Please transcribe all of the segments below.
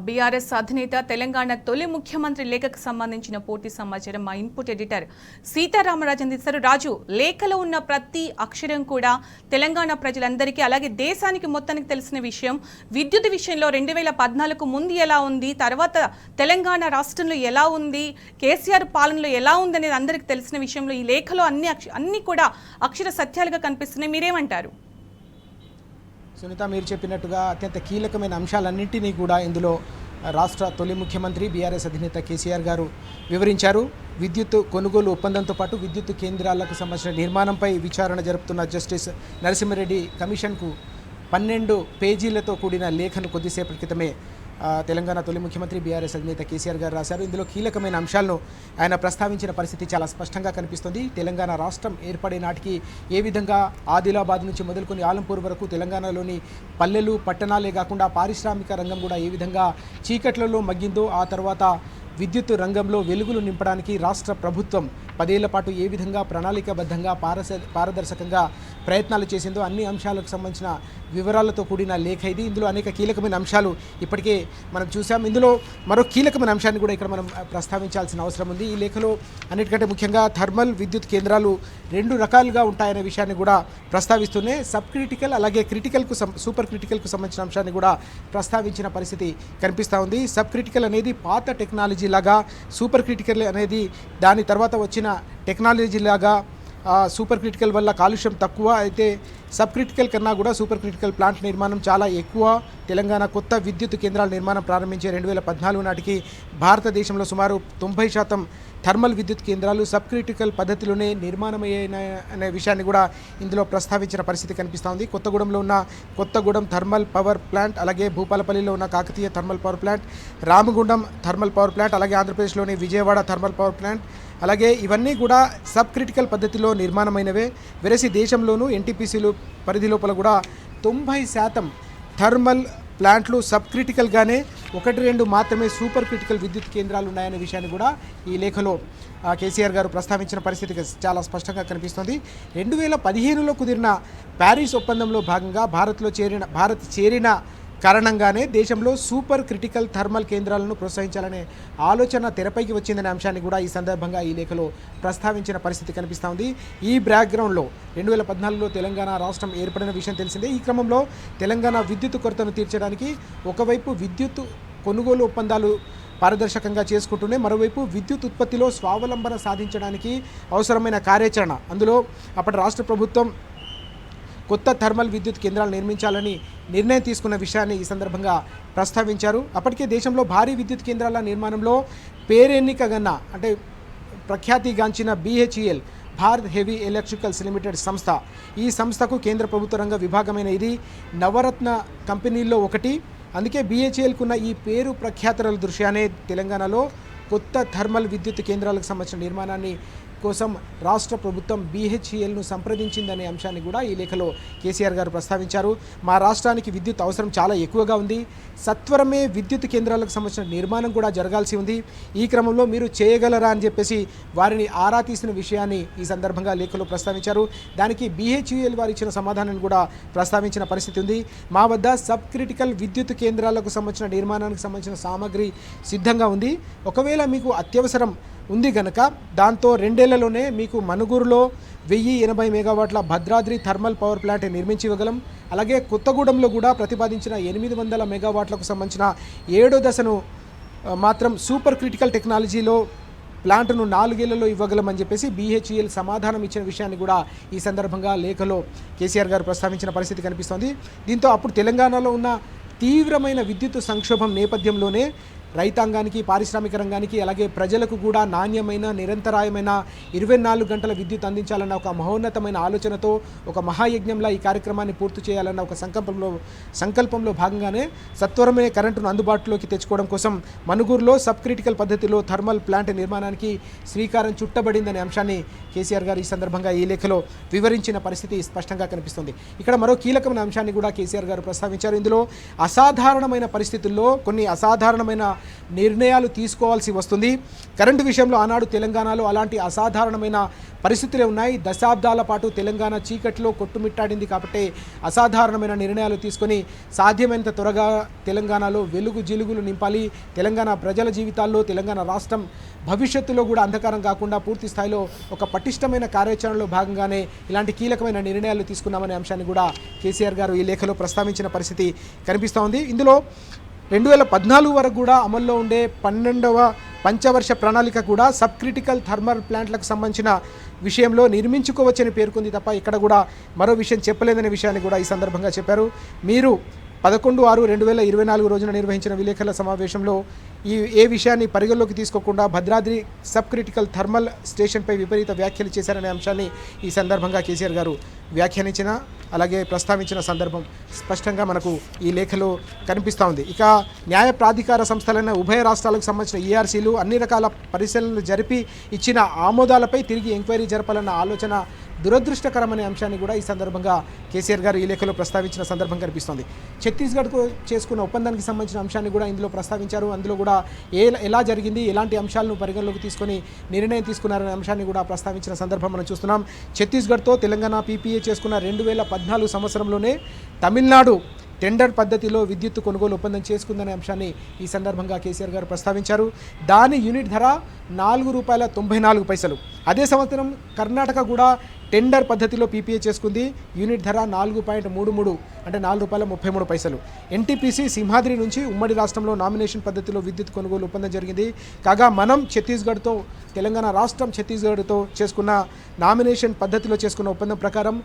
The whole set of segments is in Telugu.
బీఆర్ఎస్ అధినేత తెలంగాణ తొలి ముఖ్యమంత్రి లేఖకు సంబంధించిన పూర్తి సమాచారం మా ఇన్పుట్ ఎడిటర్ సీతారామరాజు అందిస్తారు. రాజు, లేఖలో ఉన్న ప్రతి అక్షరం కూడా తెలంగాణ ప్రజలందరికీ అలాగే దేశానికి మొత్తానికి తెలిసిన విషయం. విద్యుత్ విషయంలో 2014 ముందు ఎలా ఉంది, తర్వాత తెలంగాణ రాష్ట్రంలో ఎలా ఉంది, కేసీఆర్ పాలనలో ఎలా ఉంది అనేది అందరికీ తెలిసిన విషయంలో ఈ లేఖలో అన్ని కూడా అక్షర సత్యాలుగా కనిపిస్తున్నాయి. మీరేమంటారు? సునీత, మీరు చెప్పినట్టుగా అత్యంత కీలకమైన అంశాలన్నింటినీ కూడా ఇందులో రాష్ట్ర తొలి ముఖ్యమంత్రి బీఆర్ఎస్ అధినేత కేసీఆర్ గారు వివరించారు. విద్యుత్ కొనుగోలు ఒప్పందంతో పాటు విద్యుత్ కేంద్రాలకు సంబంధించిన నిర్మాణంపై విచారణ జరుపుతున్న జస్టిస్ నరసింహారెడ్డి కమిషన్కు 12 పేజీలతో కూడిన లేఖను కొద్దిసేపటి క్రితమే తెలంగాణ తొలి ముఖ్యమంత్రి బీఆర్ఎస్ అధినేత కేసీఆర్ గారు రాశారు. ఇందులో కీలకమైన అంశాలను ఆయన ప్రస్తావించిన పరిస్థితి చాలా స్పష్టంగా కనిపిస్తుంది. తెలంగాణ రాష్ట్రం ఏర్పడే నాటికి ఏ విధంగా ఆదిలాబాద్ నుంచి మొదలుకొని ఆలంపూర్ వరకు తెలంగాణలోని పల్లెలు పట్టణాలే కాకుండా పారిశ్రామిక రంగం కూడా ఏ విధంగా చీకట్లలో మగ్గిందో, ఆ తర్వాత విద్యుత్ రంగంలో వెలుగులు నింపడానికి రాష్ట్ర ప్రభుత్వం 10 ఏళ్ల పాటు ఏ విధంగా ప్రణాళికాబద్ధంగా పారదర్శకంగా ప్రయత్నాలు చేసిందో అన్ని అంశాలకు సంబంధించిన వివరాలతో కూడిన లేఖ ఇది. ఇందులో అనేక కీలకమైన అంశాలు ఇప్పటికే మనం చూసాం. ఇందులో మరో కీలకమైన అంశాన్ని కూడా ఇక్కడ మనం ప్రస్తావించాల్సిన అవసరం ఉంది. ఈ లేఖలో అన్నిటికంటే ముఖ్యంగా థర్మల్ విద్యుత్ కేంద్రాలు 2 రకాలుగా ఉంటాయనే విషయాన్ని కూడా ప్రస్తావిస్తూనే సబ్ క్రిటికల్ అలాగే సూపర్ క్రిటికల్కు సంబంధించిన అంశాన్ని కూడా ప్రస్తావించిన పరిస్థితి కనిపిస్తూ ఉంది. సబ్ క్రిటికల్ అనేది పాత టెక్నాలజీ లాగా, సూపర్ క్రిటికల్ అనేది దాని తర్వాత వచ్చిన టెక్నాలజీ లాగా. సూపర్ క్రిటికల్ వల్ల కాలుష్యం తక్కువ అయితే సబ్ క్రిటికల్ కన్నా కూడా సూపర్ క్రిటికల్ ప్లాంట్ నిర్మాణం చాలా ఎక్కువ. తెలంగాణ కొత్త విద్యుత్ కేంద్రాల నిర్మాణం ప్రారంభించే 2014 నాటికి భారతదేశంలో సుమారు 90% థర్మల్ విద్యుత్ కేంద్రాలు సబ్ క్రిటికల్ పద్ధతిలోనే నిర్మాణమయ్యాయనే విషయాన్ని కూడా ఇందులో ప్రస్తావించిన పరిస్థితి కనిపిస్తూ ఉంది. కొత్తగూడెంలో ఉన్న కొత్తగూడెం థర్మల్ పవర్ ప్లాంట్, అలాగే భూపాలపల్లిలో ఉన్న Kakatiya thermal power plant, Ramagundam thermal power plant, అలాగే ఆంధ్రప్రదేశ్లోని విజయవాడ థర్మల్ పవర్ ప్లాంట్, అలాగే ఇవన్నీ కూడా సబ్ క్రిటికల్ పద్ధతిలో నిర్మాణమైనవే. వెరసి దేశంలోనూ ఎన్టీపీసీలు పరిధి లోపల కూడా 90% థర్మల్ ప్లాంట్లు సబ్ క్రిటికల్గానే, 1-2 మాత్రమే సూపర్ క్రిటికల్ విద్యుత్ కేంద్రాలు ఉన్నాయనే విషయాన్ని కూడా ఈ లేఖలో కేసీఆర్ గారు ప్రస్తావించిన పరిస్థితి చాలా స్పష్టంగా కనిపిస్తుంది. 2015లో కుదిరిన ప్యారిస్ ఒప్పందంలో భాగంగా భారత్ చేరిన కారణంగానే దేశంలో సూపర్ క్రిటికల్ థర్మల్ కేంద్రాలను ప్రోత్సహించాలనే ఆలోచన తెరపైకి వచ్చిందనే అంశాన్ని కూడా ఈ సందర్భంగా ఈ లేఖలో ప్రస్తావించిన పరిస్థితి కనిపిస్తూ ఉంది. ఈ బ్యాక్గ్రౌండ్లో 2014లో తెలంగాణ రాష్ట్రం ఏర్పడిన విషయం తెలిసిందే. ఈ క్రమంలో తెలంగాణ విద్యుత్ కొరతను తీర్చడానికి ఒకవైపు విద్యుత్ కొనుగోలు ఒప్పందాలు పారదర్శకంగా చేసుకుంటూనే మరోవైపు విద్యుత్ ఉత్పత్తిలో స్వావలంబన సాధించడానికి అవసరమైన కార్యాచరణ, అందులో అప్పటి రాష్ట్ర ప్రభుత్వం కొత్త థర్మల్ విద్యుత్ కేంద్రాలు నిర్మించాలని నిర్ణయం తీసుకున్న విషయాన్ని ఈ సందర్భంగా ప్రస్తావించారు. అప్పటికే దేశంలో భారీ విద్యుత్ కేంద్రాల నిర్మాణంలో పేరెన్నికగన్న అంటే ప్రఖ్యాతిగాంచిన BHEL Bharat heavy electricals limited సంస్థ, ఈ సంస్థకు కేంద్ర ప్రభుత్వ రంగ విభాగమైన ఇది నవరత్న కంపెనీల్లో ఒకటి. అందుకే BHELకున్న ఈ పేరు ప్రఖ్యాతల దృశ్యానే తెలంగాణలో కొత్త థర్మల్ విద్యుత్ కేంద్రాలకు సంబంధించిన నిర్మాణాన్ని కోసం రాష్ట్ర ప్రభుత్వం BHELను సంప్రదించిందనే అంశాన్ని కూడా ఈ లేఖలో కేసీఆర్ గారు ప్రస్తావించారు. మా రాష్ట్రానికి విద్యుత్ అవసరం చాలా ఎక్కువగా ఉంది, సత్వరమే విద్యుత్ కేంద్రాలకు సంబంధించిన నిర్మాణం కూడా జరగాల్సి ఉంది, ఈ క్రమంలో మీరు చేయగలరా అని చెప్పేసి వారిని ఆరా తీసిన విషయాన్ని ఈ సందర్భంగా లేఖలో ప్రస్తావించారు. దానికి BHEL వారు ఇచ్చిన సమాధానాన్ని కూడా ప్రస్తావించిన పరిస్థితి ఉంది. మా వద్ద సబ్ క్రిటికల్ విద్యుత్ కేంద్రాలకు సంబంధించిన నిర్మాణానికి సంబంధించిన సామగ్రి సిద్ధంగా ఉంది, ఒకవేళ మీకు అత్యవసరం ఉంది గనక దాంతో 2 ఏళ్లలోనే మీకు మనుగురులో 1080 మెగావాట్ల భద్రాద్రి థర్మల్ పవర్ ప్లాంట్ నిర్మించి ఇవ్వగలం. అలాగే కొత్తగూడెంలో కూడా ప్రతిపాదించిన 800 మెగావాట్లకు సంబంధించిన 7వ దశను మాత్రం సూపర్ క్రిటికల్ టెక్నాలజీలో ప్లాంట్ను 4 ఏళ్లలో ఇవ్వగలమని చెప్పేసి BHEL సమాధానం ఇచ్చిన విషయాన్ని కూడా ఈ సందర్భంగా లేఖలో కేసీఆర్ గారు ప్రస్తావించిన పరిస్థితి కనిపిస్తోంది. దీంతో అప్పుడు తెలంగాణలో ఉన్న తీవ్రమైన విద్యుత్ సంక్షోభం నేపథ్యంలోనే రైతాంగానికి, పారిశ్రామిక రంగానికి, అలాగే ప్రజలకు కూడా నాణ్యమైన నిరంతరాయమైన 24 గంటల విద్యుత్ అందించాలన్న ఒక మహోన్నతమైన ఆలోచనతో ఒక మహాయజ్ఞంలా ఈ కార్యక్రమాన్ని పూర్తి చేయాలన్న ఒక సంకల్పంలో భాగంగానే సత్వరమే కరెంటును అందుబాటులోకి తెచ్చుకోవడం కోసం మనుగూరులో సబ్ క్రిటికల్ పద్ధతిలో థర్మల్ ప్లాంట్ నిర్మాణానికి శ్రీకారం చుట్టబడిందనే అంశాన్ని కేసీఆర్ గారు ఈ సందర్భంగా ఈ లేఖలో వివరించిన పరిస్థితి స్పష్టంగా కనిపిస్తుంది. ఇక్కడ మరో కీలకమైన అంశాన్ని కూడా కేసీఆర్ గారు ప్రస్తావించారు. ఇందులో అసాధారణమైన పరిస్థితుల్లో కొన్ని అసాధారణమైన నిర్ణయాలు తీసుకోవాల్సి వస్తుంది. కరెంటు విషయంలో ఆనాడు తెలంగాణలో అలాంటి అసాధారణమైన పరిస్థితులే ఉన్నాయి. దశాబ్దాల పాటు తెలంగాణ చీకట్లో కొట్టుమిట్టాడింది కాబట్టి అసాధారణమైన నిర్ణయాలు తీసుకొని సాధ్యమైనంత త్వరగా తెలంగాణలో వెలుగు జిలుగులు నింపాలి. తెలంగాణ ప్రజల జీవితాల్లో తెలంగాణ రాష్ట్రం భవిష్యత్తులో కూడా అంధకారం కాకుండా పూర్తి స్థాయిలో ఒక పటిష్టమైన కార్యాచరణలో భాగంగానే ఇలాంటి కీలకమైన నిర్ణయాలు తీసుకున్నామనే అంశాన్ని కూడా కేసీఆర్ గారు ఈ లేఖలో ప్రస్తావించిన పరిస్థితి కనిపిస్తూ ఉంది. ఇందులో 2014 వరకు కూడా అమల్లో ఉండే 12వ పంచవర్ష ప్రణాళిక కూడా సబ్ క్రిటికల్ థర్మల్ ప్లాంట్లకు సంబంధించిన విషయంలో నిర్మించుకోవచ్చని పేర్కొంది తప్ప ఇక్కడ కూడా మరో విషయం చెప్పలేదనే విషయాన్ని కూడా ఈ సందర్భంగా చెప్పారు. మీరు 11/6/2024 రోజున నిర్వహించిన విలేకరుల సమావేశంలో ఏ విషయాన్ని పరిగణలోకి తీసుకోకుండా భద్రాద్రి సబ్ క్రిటికల్ థర్మల్ స్టేషన్పై విపరీత వ్యాఖ్యలు చేశారనే అంశాన్ని ఈ సందర్భంగా కేసీఆర్ గారు వ్యాఖ్యానించిన అలాగే ప్రస్తావించిన సందర్భం స్పష్టంగా మనకు ఈ లేఖలో కనిపిస్తూ ఉంది. ఇక న్యాయ ప్రాధికార సంస్థలైన ఉభయ రాష్ట్రాలకు సంబంధించిన ఈఆర్సీలు అన్ని రకాల పరిశీలనలు జరిపి ఇచ్చిన ఆమోదాలపై తిరిగి ఎంక్వైరీ జరపాలన్న ఆలోచన దురదృష్టకరమనే అంశాన్ని కూడా ఈ సందర్భంగా కేసీఆర్ గారు ఈ లేఖలో ప్రస్తావించిన సందర్భం కనిపిస్తోంది. ఛత్తీస్గఢ్కు చేసుకున్న ఒప్పందానికి సంబంధించిన అంశాన్ని కూడా ఇందులో ప్రస్తావించారు. అందులో కూడా ఎలా జరిగింది, ఎలాంటి అంశాలను పరిగణలోకి తీసుకొని నిర్ణయం తీసుకున్నారనే అంశాన్ని కూడా ప్రస్తావించిన సందర్భం మనం చూస్తున్నాం. ఛత్తీస్గఢ్తో తెలంగాణ పీపీఏ చేసుకున్న 2014 సంవత్సరంలోనే తమిళనాడు టెండర్ పద్ధతిలో విద్యుత్ కొనుగోలు ఒప్పందం చేసుకుందనే అంశాన్ని ఈ సందర్భంగా కేసీఆర్ గారు ప్రస్తావించారు. దాని యూనిట్ ధర ₹4.94. అదే సంవత్సరం కర్ణాటక కూడా టెండర్ పద్ధతిలో పీపీఏ చేసుకుంది. యూనిట్ ధర 4.33 అంటే ₹4.33. ఎన్టీపీసీ సింహాద్రి నుంచి ఉమ్మడి రాష్ట్రంలో నామినేషన్ పద్ధతిలో విద్యుత్ కొనుగోలు ఒప్పందం జరిగింది. కాగా మనం ఛత్తీస్గఢ్తో తెలంగాణ రాష్ట్రం ఛత్తీస్గఢ్తో చేసుకున్న నామినేషన్ పద్ధతిలో చేసుకున్న ఒప్పందం ప్రకారం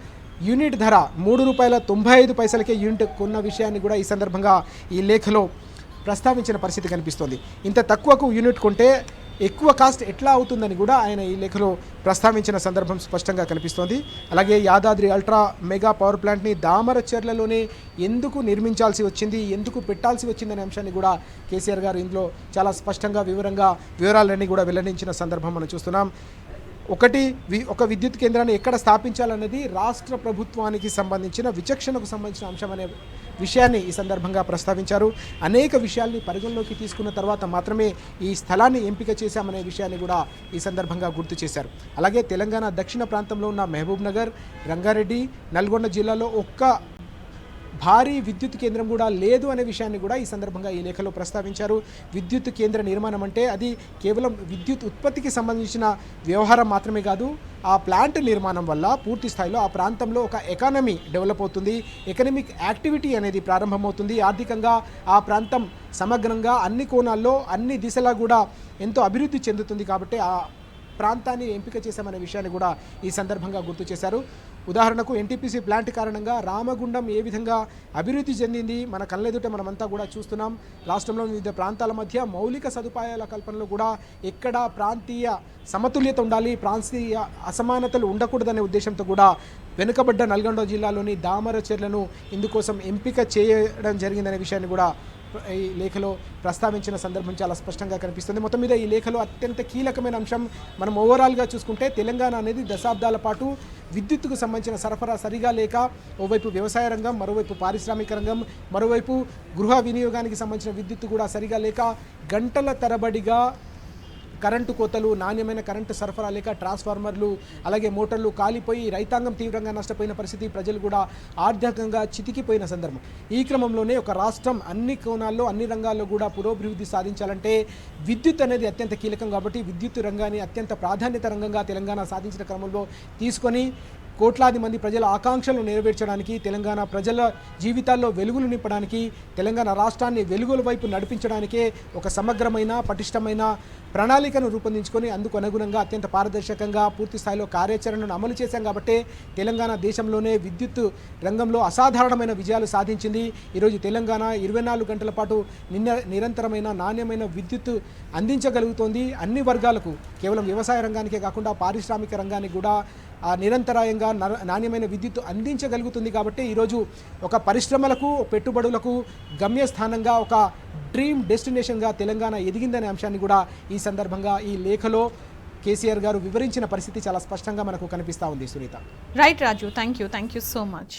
యూనిట్ ధర ₹3.95 యూనిట్ కొన్న విషయాన్ని కూడా ఈ సందర్భంగా ఈ లేఖలో ప్రస్తావించిన పరిస్థితి కనిపిస్తోంది. ఇంత తక్కువకు యూనిట్ కొంటే ఎక్కువ కాస్ట్ ఎట్లా అవుతుందని కూడా ఆయన ఈ లేఖలో ప్రస్తావించిన సందర్భం స్పష్టంగా కనిపిస్తోంది. అలాగే యాదాద్రి అల్ట్రా మెగా పవర్ ప్లాంట్ని దామరచెర్లలోనే ఎందుకు నిర్మించాల్సి వచ్చింది, ఎందుకు పెట్టాల్సి వచ్చిందనే అంశాన్ని కూడా కేసీఆర్ గారు ఇందులో చాలా స్పష్టంగా వివరాలన్నీ కూడా వెల్లడించిన సందర్భం మనం చూస్తున్నాం. ఒక విద్యుత్ కేంద్రాన్ని ఎక్కడ స్థాపించాలన్నది రాష్ట్ర ప్రభుత్వానికి సంబంధించిన విచక్షణకు సంబంధించిన అంశం అనే విషయాన్ని ఈ సందర్భంగా ప్రస్తావించారు. అనేక విషయాల్ని పరిగణలోకి తీసుకున్న తర్వాత మాత్రమే ఈ స్థలాన్ని ఎంపిక చేశామనే విషయాన్ని కూడా ఈ సందర్భంగా గుర్తు చేశారు. అలాగే తెలంగాణ దక్షిణ ప్రాంతంలో ఉన్న మహబూబ్ నగర్, రంగారెడ్డి, నల్గొండ జిల్లాలో ఒక్క భారీ విద్యుత్ కేంద్రం కూడా లేదు అనే విషయాన్ని కూడా ఈ సందర్భంగా ఈ లేఖలో ప్రస్తావించారు. విద్యుత్ కేంద్ర నిర్మాణం అంటే అది కేవలం విద్యుత్ ఉత్పత్తికి సంబంధించిన వ్యవహారం మాత్రమే కాదు. ఆ ప్లాంట్ నిర్మాణం వల్ల పూర్తి స్థాయిలో ఆ ప్రాంతంలో ఒక ఎకానమీ డెవలప్ అవుతుంది, ఎకనామిక్ యాక్టివిటీ అనేది ప్రారంభమవుతుంది. ఆర్థికంగా ఆ ప్రాంతం సమగ్రంగా అన్ని కోణాల్లో అన్ని దిశలా కూడా ఎంతో అభివృద్ధి చెందుతుంది. కాబట్టి ఆ ప్రాంతాన్ని ఎంపిక చేశామనే విషయాన్ని కూడా ఈ సందర్భంగా గుర్తు చేశారు. ఉదాహరణకు ఎన్టీపీసీ ప్లాంట్ కారణంగా రామగుండం ఏ విధంగా అభివృద్ధి చెందింది మన కళ్ళెదుట మనమంతా కూడా చూస్తున్నాం. రాష్ట్రంలో వివిధ ప్రాంతాల మధ్య మౌలిక సదుపాయాల కల్పనలో కూడా ఎక్కడ ప్రాంతీయ సమతుల్యత ఉండాలి, ప్రాంతీయ అసమానతలు ఉండకూడదనే ఉద్దేశంతో కూడా వెనుకబడ్డ నల్గొండ జిల్లాలోని దామరచెర్లను ఇందుకోసం ఎంపిక చేయడం జరిగిందనే విషయాన్ని కూడా ఈ లేఖలో ప్రస్తావించిన సందర్భం చాలా స్పష్టంగా కనిపిస్తుంది. మొత్తం మీద ఈ లేఖలో అత్యంత కీలకమైన అంశం మనం ఓవరాల్గా చూసుకుంటే తెలంగాణ అనేది దశాబ్దాల పాటు విద్యుత్తుకు సంబంధించిన సరఫరా సరిగా లేక ఓవైపు వ్యవసాయ రంగం, మరోవైపు పారిశ్రామిక రంగం, మరోవైపు గృహ వినియోగానికి సంబంధించిన విద్యుత్తు కూడా సరిగా లేక గంటల తరబడిగా కరెంటు కోతలు, నాణ్యమైన కరెంటు సరఫరా లేక ట్రాన్స్ఫార్మర్లు అలాగే మోటార్లు కాలిపోయి రైతాంగం తీవ్రంగా నష్టపోయిన పరిస్థితి, ప్రజలు కూడా ఆర్థికంగా చితికిపోయిన సందర్భం. ఈ క్రమంలోనే ఒక రాష్ట్రం అన్ని కోణాల్లో అన్ని రంగాల్లో కూడా పురోభివృద్ధి సాధించాలంటే విద్యుత్ అనేది అత్యంత కీలకం. కాబట్టి విద్యుత్ రంగాన్ని అత్యంత ప్రాధాన్యత రంగంగా తెలంగాణ సాధించిన క్రమంలో తీసుకొని కోట్లాది మంది ప్రజల ఆకాంక్షలను నెరవేర్చడానికి, తెలంగాణ ప్రజల జీవితాల్లో వెలుగులు నింపడానికి, తెలంగాణ రాష్ట్రాన్ని వెలుగుల వైపు నడిపించడానికే ఒక సమగ్రమైన పటిష్టమైన ప్రణాళికను రూపొందించుకొని అందుకు అనుగుణంగా అత్యంత పారదర్శకంగా పూర్తి స్థాయిలో కార్యాచరణను అమలు చేశాం. కాబట్టి తెలంగాణ దేశంలోనే విద్యుత్ రంగంలో అసాధారణమైన విజయాలు సాధించింది. ఈరోజు తెలంగాణ 24 గంటల పాటు నిరంతరమైన నాణ్యమైన విద్యుత్ అందించగలుగుతోంది. అన్ని వర్గాలకు, కేవలం వ్యవసాయ రంగానికే కాకుండా పారిశ్రామిక రంగానికి కూడా నిరంతరాయంగా నాణ్యమైన విద్యుత్ అందించగలుగుతుంది. కాబట్టి ఈరోజు ఒక పరిశ్రమలకు, పెట్టుబడులకు గమ్యస్థానంగా ఒక డ్రీమ్ డెస్టినేషన్గా తెలంగాణ ఎదిగిందనే అంశాన్ని కూడా ఈ సందర్భంగా ఈ లేఖలో కేసీఆర్ గారు వివరించిన పరిస్థితి చాలా స్పష్టంగా మనకు కనిపిస్తూ ఉంది. Sunitha. Right Raju, thank you so much.